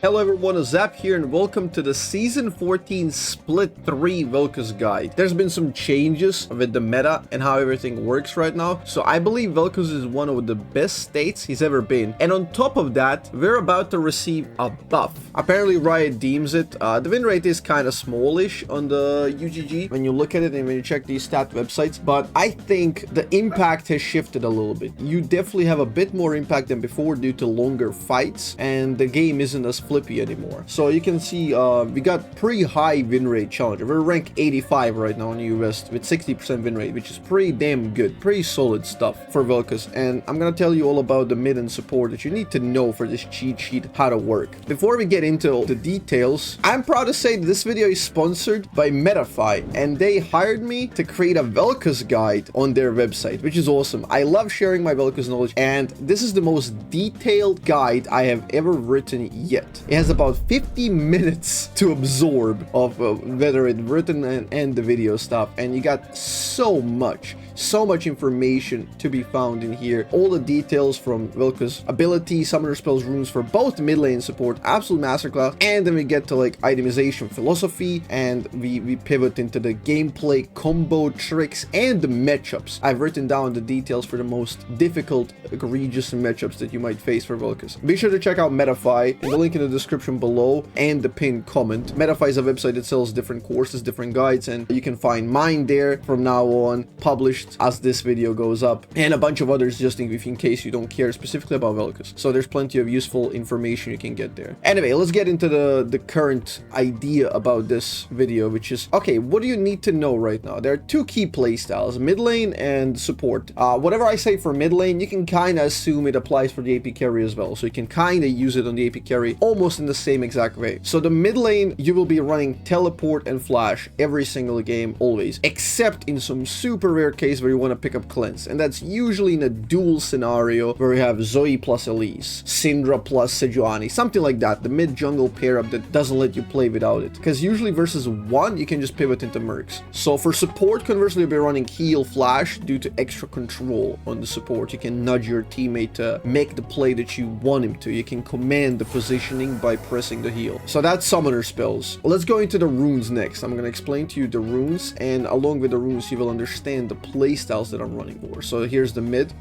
Hello everyone, Azzapp here and welcome to the Season 14 Split 3 Vel'Koz guide. There's been some changes with the meta and how everything works right now, so I believe Vel'Koz is one of the best states he's ever been. And on top of that, we're about to receive a buff. Apparently Riot deems it. The win rate is kind of smallish on the UGG when you look at it and when you check these stat websites, but I think the impact has shifted a little bit. You definitely have a bit more impact than before due to longer fights, and the game isn't as flippy anymore. So you can see we got pretty high win rate challenger. We're ranked 85 right now in US with 60% win rate, which is pretty damn good, pretty solid stuff for Vel'Koz. And I'm gonna tell you all about the mid and support that you need to know for this cheat sheet, how to work. Before we get into the details, I'm proud to say that this video is sponsored by Metafy, and they hired me to create a Vel'Koz guide on their website, which is awesome. I love sharing my Vel'Koz knowledge, and this is the most detailed guide I have ever written yet. It has about 50 minutes to absorb of whether it's written and the video stuff, and you got so much information to be found in here. All the details from Vel'Koz ability, summoner spells, runes for both mid lane support, absolute masterclass, and then we get to like itemization philosophy, and we pivot into the gameplay, combo tricks, and the matchups. I've written down the details for the most difficult, egregious matchups that you might face for Vel'Koz. Be sure to check out Metafy in the link in the description below and the pinned comment. Metafy is a website that sells different courses, different guides, and you can find mine there from now on, published as this video goes up, and a bunch of others just in case you don't care specifically about Vel'Koz. So there's plenty of useful information you can get there. Anyway, let's get into the current idea about this video, which is, okay, what do you need to know right now? There are two key playstyles, mid lane and support. Whatever I say for mid lane, you can kind of assume it applies for the AP carry as well. So you can kind of use it on the AP carry almost in the same exact way. So the mid lane, you will be running teleport and flash every single game, always, except in some super rare case where you want to pick up cleanse, and that's usually in a duel scenario where you have Zoe plus Elise, Syndra plus Sejuani, something like that, the mid jungle pair up that doesn't let you play without it, because usually versus one you can just pivot into mercs. So for support, conversely, you'll be running heal flash due to extra control on the support. You can nudge your teammate to make the play that you want him to. You can command the positioning by pressing the heal. So that's summoner spells. Let's go into the runes next. I'm going to explain to you the runes, and along with the runes you will understand the playstyles that I'm running for. So here's the mid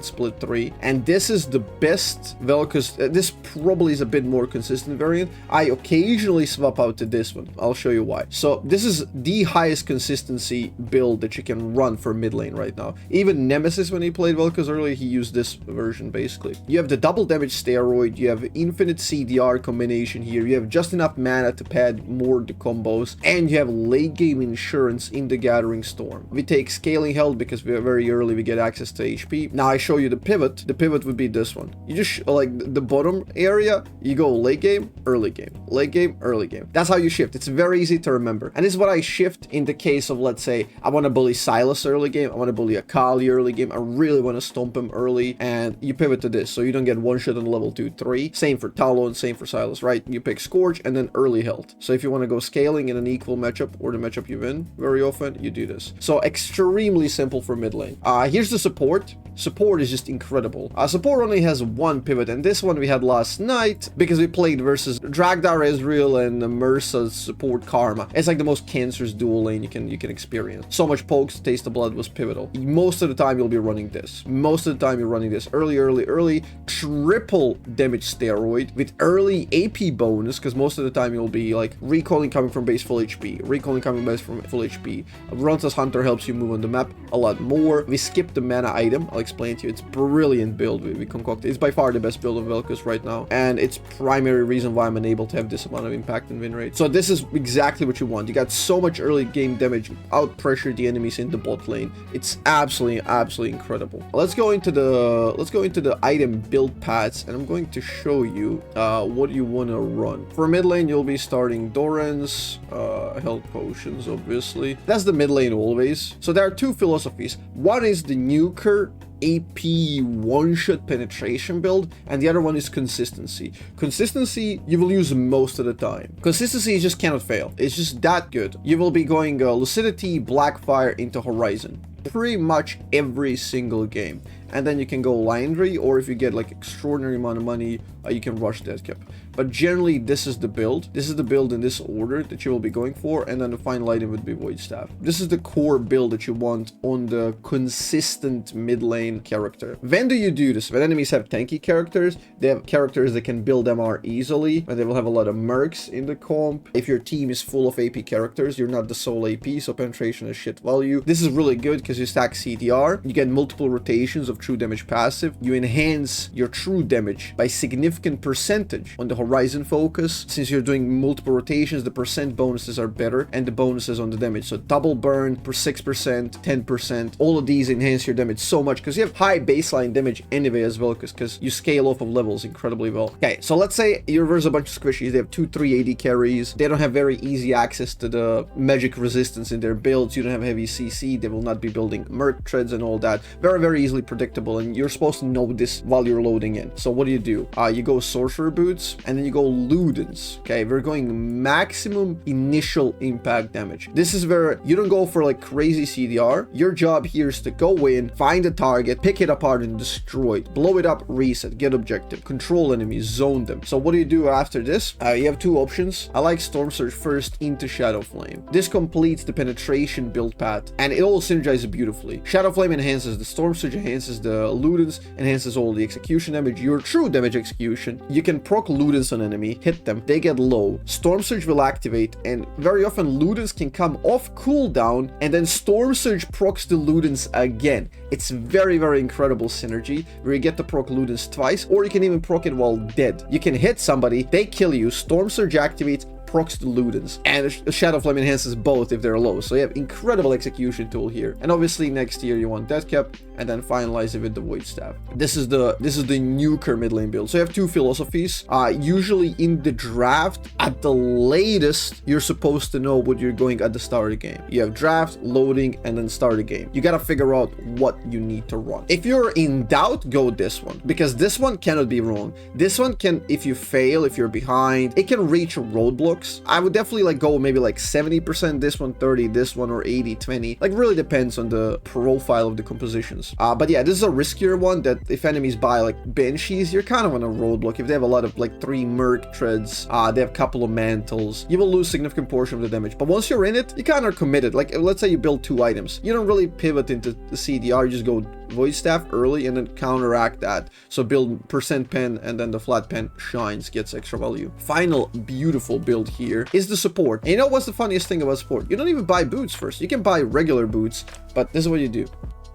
split 3, and this is the best Vel'Koz. This probably is a bit more consistent variant. I occasionally swap out to this one. I'll show you why. So this is the highest consistency build that you can run for mid lane right now. Even Nemesis, when he played Vel'Koz earlier, he used this version basically. You have the double damage steroid, you have infinite CDR combination here, you have just enough mana to pad more the combos, and you have late game insurance in the Gathering Storm. We take scaling health because we are very early, we get access to HP. Now I show you the pivot. The pivot would be this one. You just like the bottom area, you go late game, early game, late game, early game. That's how you shift. It's very easy to remember. And this is what I shift in the case of, let's say, I want to bully Silas early game, I want to bully Akali early game, I really want to stomp him early, and you pivot to this so you don't get one shot on level 2, 3. Same for Talon, same for Silas, right? You pick Scourge and then early health. So if you want to go scaling in an equal matchup or the matchup you win very often, you do this. So extremely simple for mid lane. Here's the support. Support is just incredible. Support only has one pivot, and this one we had last night because we played versus Dragdar Ezreal and Mersa's support Karma. It's like the most cancerous dual lane you can experience. So much pokes, taste of blood was pivotal. Most of the time you'll be running this. Most of the time you're running this early, triple damage steroid with early AP bonus, because most of the time you'll be like recalling coming from base full HP, recalling coming base from full HP. Ronta's Hunter helps you move on the map a lot more. We skip the mana item. I'll explain to you. It's brilliant build we concocted. It's by far the best build of Vel'Koz right now, and it's primary reason why I'm unable to have this amount of impact and win rate. So this is exactly what you want. You got so much early game damage, out pressure the enemies in the bot lane. It's absolutely incredible. Let's go into the item build paths, and I'm going to show you what you want to run. For mid lane, you'll be starting Doran's, health potions, obviously. That's the mid lane always. So there are two philosophies. One is the nuker AP one-shot penetration build, and the other one is consistency. Consistency you will use most of the time. Consistency you just cannot fail. It's just that good. You will be going Lucidity, Blackfire into Horizon pretty much every single game. and then you can go Landry, or if you get like extraordinary amount of money, you can rush Deadcap. But generally, this is the build. This is the build in this order that you will be going for, and then the final item would be Void Staff. This is the core build that you want on the consistent mid lane character. When do you do this? When enemies have tanky characters, they have characters that can build MR easily, and they will have a lot of mercs in the comp. If your team is full of AP characters, you're not the sole AP, so penetration is shit value. This is really good because you stack CDR, you get multiple rotations of true damage passive, you enhance your true damage by significant percentage on the horizon focus. Since you're doing multiple rotations, the percent bonuses are better, and the bonuses on the damage. So double burn per 6%, 10%. All of these enhance your damage so much because you have high baseline damage anyway as well, because you scale off of levels incredibly well. Okay, so let's say you're versus a bunch of squishies. They have 2-3 AD carries. They don't have very easy access to the magic resistance in their builds. You don't have heavy CC. They will not be building merc treads and all that. Very, very easily predictable, and you're supposed to know this while you're loading in. So what do? You go Sorcerer Boots, and then you go Ludens. Okay, we're going maximum initial impact damage. This is where you don't go for like crazy CDR. Your job here is to go in, find a target, pick it apart and destroy it, blow it up, reset, get objective, control enemies, zone them. So what do you do after this? You have two options. I like Storm Surge first into Shadow Flame. This completes the penetration build path, and it all synergizes beautifully. Shadow Flame enhances the Storm Surge, enhances the Ludens, enhances all the execution damage, your true damage execution. You can proc Ludens on enemy, hit them, they get low. Storm Surge will activate, and very often Ludens can come off cooldown, and then Storm Surge procs the Ludens again. It's very, very incredible synergy where you get to proc Ludens twice, or you can even proc it while dead. You can hit somebody, they kill you, Storm Surge activates, procs the Ludens, and Shadow Flame enhances both if they're low. So you have incredible execution tool here. And obviously next tier you want Deadcap, and then finalize it with the Void Staff. This is the nuker mid lane build. So you have two philosophies. Usually in the draft, at the latest, you're supposed to know what you're going at the start of the game. You have draft, loading, and then start the game. You gotta figure out what you need to run. If you're in doubt, go this one, because this one cannot be wrong. This one can, if you fail, if you're behind, it can reach roadblocks. I would definitely like go maybe like 70% this one, 30 this one, or 80-20. Like really depends on the profile of the compositions. But yeah, this is a riskier one that if enemies buy like Banshees, you're kind of on a roadblock. If they have a lot of like 3 Merc treads, they have a couple of mantles, you will lose significant portion of the damage. But once you're in it, you kind of are committed. Like let's say you build 2 items. You don't really pivot into the CDR, you just go Void Staff early and then counteract that. So build percent pen, and then the flat pen shines, gets extra value. Final beautiful build here is the support. And you know what's the funniest thing about support? You don't even buy boots first. You can buy regular boots, but this is what you do.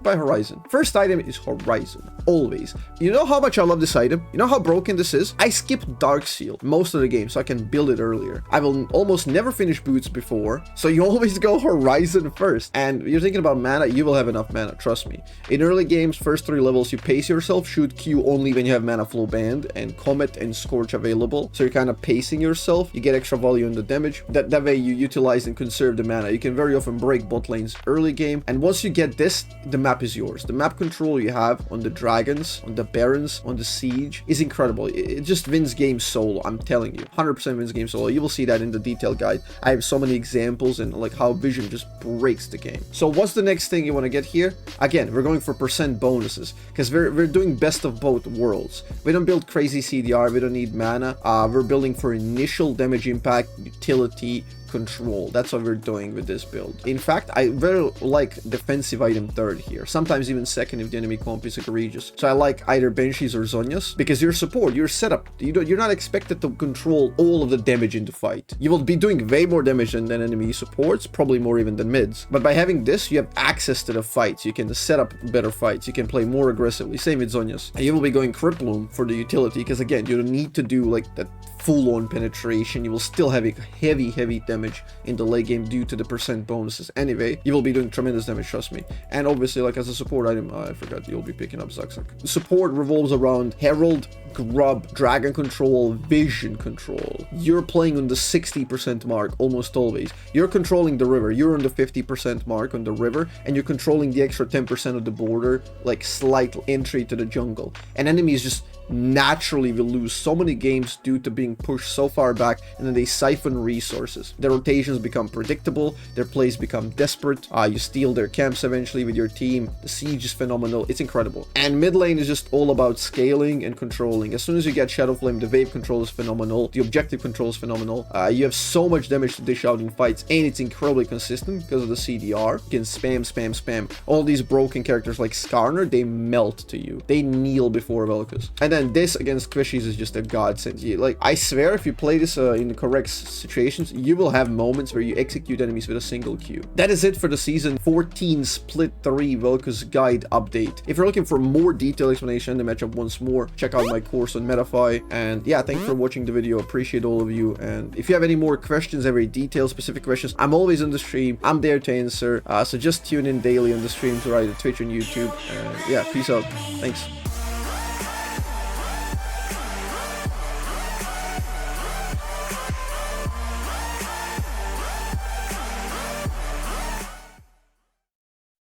Buy Horizon. First item is Horizon, always. You know how much I love this item? You know how broken this is? I skipped Dark Seal most of the game so I can build it earlier. I will almost never finish boots before, so you always go Horizon first. And you're thinking about mana, you will have enough mana, trust me. In early games, first 3 levels, you pace yourself, shoot Q only when you have mana flow banned and Comet and Scorch available. So you're kind of pacing yourself, you get extra value on the damage. That way you utilize and conserve the mana. You can very often break bot lanes early game, and once you get this, the map is yours. The map control you have on the dragons, on the barons, on the siege is incredible. It just wins games solo, I'm telling you. 100% wins games solo. You will see that in the detailed guide. I have so many examples and like how vision just breaks the game. So what's the next thing you want to get here? Again, we're going for percent bonuses because we're doing best of both worlds. We don't build crazy CDR, we don't need mana. We're building for initial damage impact, utility, control. That's what we're doing with this build. In fact, I very like defensive item third here, sometimes even second if the enemy comp is egregious. So I like either Banshees or Zhonya's because your support, your setup, you're not expected to control all of the damage in the fight. You will be doing way more damage than enemy supports, probably more even than mids. But by having this, you have access to the fights. You can set up better fights. You can play more aggressively. Same with Zhonya's. And you will be going Criploom for the utility because again, you don't need to do like that full-on penetration. You will still have a heavy damage in the late game due to the percent bonuses. Anyway, you will be doing tremendous damage, trust me. And obviously, like as a support item, I forgot, you'll be picking up Zaxak. Support revolves around Herald, Grub, Dragon Control, Vision Control. You're playing on the 60% mark almost always. You're controlling the river. You're on the 50% mark on the river, and you're controlling the extra 10% of the border, like slight entry to the jungle. And enemies just naturally will lose so many games due to being pushed so far back, and then they siphon resources. Their rotations become predictable, their plays become desperate, you steal their camps eventually with your team, the siege is phenomenal, it's incredible. And mid lane is just all about scaling and controlling. As soon as you get Shadow Flame, the wave control is phenomenal, the objective control is phenomenal, you have so much damage to dish out in fights, and it's incredibly consistent because of the CDR. You can spam. All these broken characters like Skarner, they melt to you. They kneel before Vel'Koz. And then this against Squishies is just a godsend. Like, I swear, if you play this in the correct situations, you will have moments where you execute enemies with a single Q. That is it for the Season 14 Split 3 Vel'Koz Guide update. If you're looking for more detailed explanation and the matchup once more, check out my course on Metafy. And yeah, thanks for watching the video. Appreciate all of you. And if you have any more questions, very detailed, specific questions, I'm always on the stream. I'm there to answer. So just tune in daily on the streams or either Twitch and YouTube. And yeah, peace out. Thanks.